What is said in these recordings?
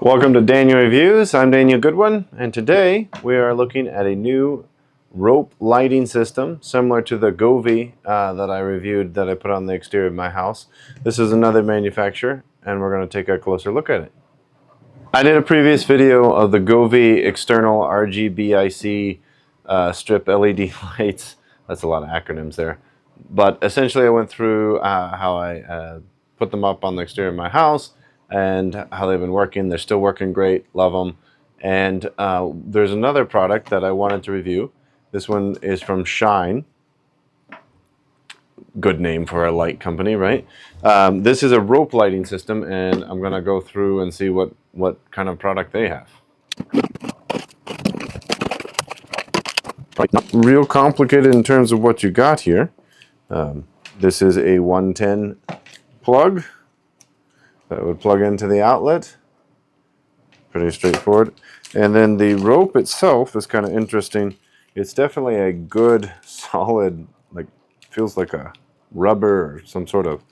Welcome to Daniel Reviews. I'm Daniel Goodwin, and today we are looking at a new rope lighting system similar to the Govee that I reviewed that I put on the exterior of my house. This is another manufacturer, and we're going to take a closer look at it. I did a previous video of the Govee external RGBIC strip LED lights. That's a lot of acronyms there. But essentially I went through how I put them up on the exterior of my house and how they've been working. They're still working great, love them. And there's another product that I wanted to review. This one is from Shine. Good name for a light company, right? This is a rope lighting system, and I'm gonna go through and see what kind of product they have. Not real complicated in terms of what you got here. This is a 110 plug that would plug into the outlet. Pretty straightforward. And then the rope itself is kind of interesting. It's definitely a good solid, like feels like a rubber or some sort of,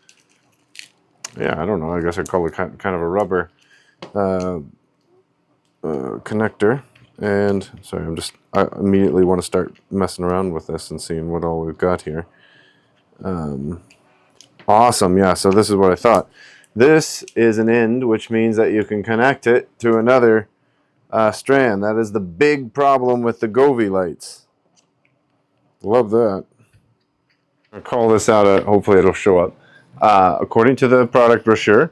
yeah, I don't know, I guess I'd call it kind of a rubber connector. And sorry, I immediately want to start messing around with this and seeing what all we've got here. Awesome, yeah, so this is what I thought. This is an end, which means that you can connect it to another strand. That is the big problem with the Govee lights. Love that. I'll call this out, hopefully it'll show up. According to the product brochure,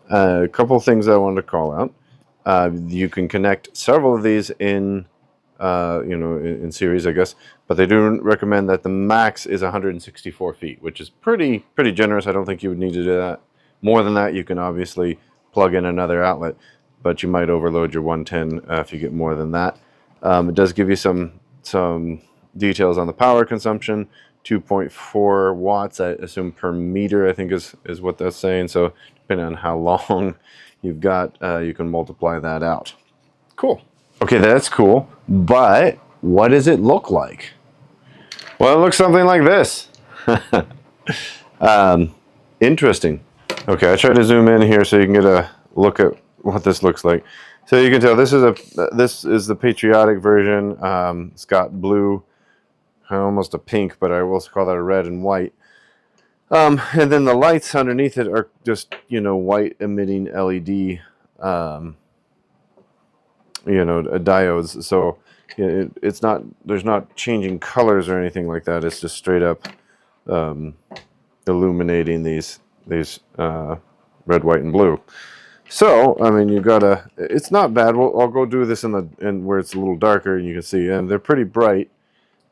a couple things I wanted to call out. You can connect several of these in, in series, I guess, but they do recommend that the max is 164 feet, which is pretty generous. I don't think you would need to do that. More than that, you can obviously plug in another outlet, but you might overload your 110 if you get more than that. It does give you some details on the power consumption. 2.4 watts, I assume, per meter, I think is what that's saying. So depending on how long you've got, you can multiply that out. Cool. Okay, that's cool. But what does it look like? Well, it looks something like this. Interesting. Okay, I tried to zoom in here so you can get a look at what this looks like. So you can tell this is the Patriotic version. It's got blue, almost a pink, but I will also call that a red and white. And then the lights underneath it are just, white emitting LED, diodes. So it's not, there's not changing colors or anything like that. It's just straight up illuminating these red, white, and blue. So I mean, it's not bad. I'll go do this in where it's a little darker, and you can see, and they're pretty bright.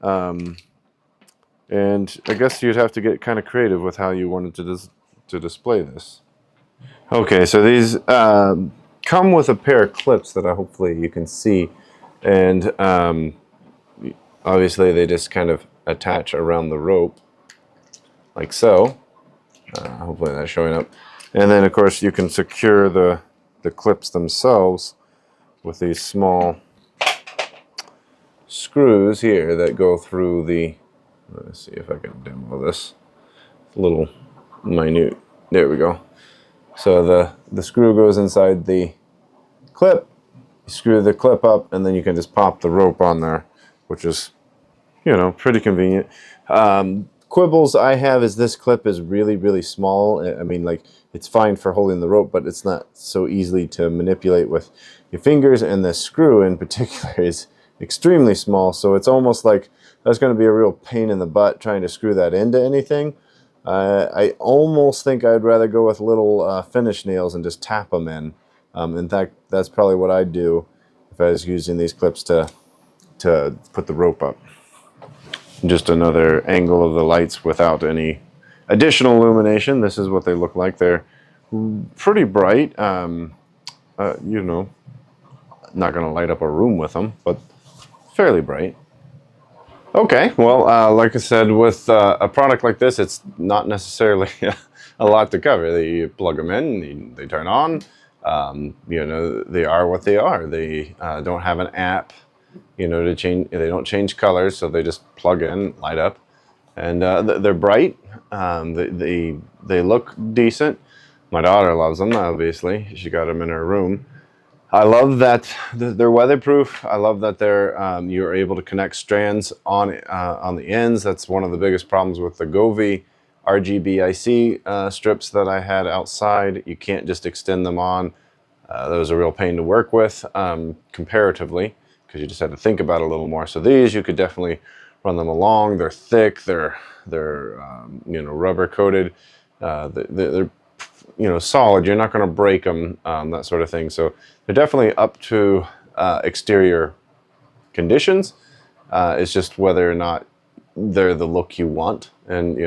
And I guess you'd have to get kind of creative with how you wanted to display this. Okay, so these come with a pair of clips that hopefully you can see, and obviously they just kind of attach around the rope like so. Hopefully that's showing up. And then of course you can secure the clips themselves with these small screws here that go through the, let's see if I can demo this. It's a little minute. There we go. So the screw goes inside the clip. You screw the clip up, and then you can just pop the rope on there, which is, pretty convenient. Quibbles I have is this clip is really small. I mean, like, it's fine for holding the rope, but it's not so easily to manipulate with your fingers, and the screw in particular is extremely small, so it's almost like that's going to be a real pain in the butt trying to screw that into anything. I almost think I'd rather go with little finish nails and just tap them in. In fact, that's probably what I'd do if I was using these clips to put the rope up. Just another angle of the lights without any additional illumination. This is what they look like. They're pretty bright. Not going to light up a room with them, but fairly bright. Okay, well, like I said, with a product like this, it's not necessarily a lot to cover. You plug them in, they turn on. They are what they are. They don't have an app, to change. They don't change colors, so they just plug in, light up, and they're bright. They look decent. My daughter loves them, obviously. She got them in her room. I love that they're weatherproof. I love that you're able to connect strands on the ends. That's one of the biggest problems with the Govee RGBIC strips that I had outside. You can't just extend them on. That was a real pain to work with comparatively, because you just had to think about it a little more. So these, you could definitely run them along. They're thick. They're rubber coated. They're solid. You're not going to break them, that sort of thing. So they're definitely up to exterior conditions. It's just whether or not they're the look you want. And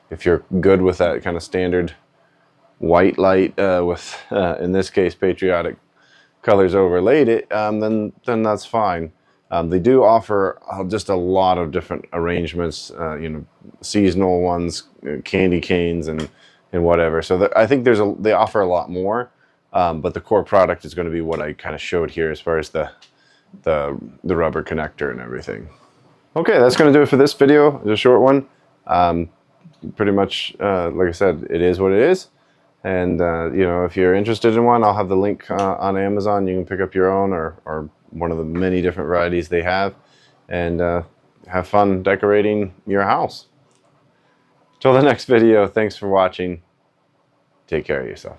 if you're good with that kind of standard white light with in this case Patriotic colors overlaid it, then that's fine. They do offer just a lot of different arrangements, seasonal ones, candy canes, and whatever. So I think they offer a lot more, but the core product is going to be what I kind of showed here as far as the rubber connector and everything. Okay, that's going to do it for this video. It's a short one. Pretty much, like I said, it is what it is. And if you're interested in one, I'll have the link on Amazon. You can pick up your own or one of the many different varieties they have, and have fun decorating your house. Till the next video, thanks for watching. Take care of yourself.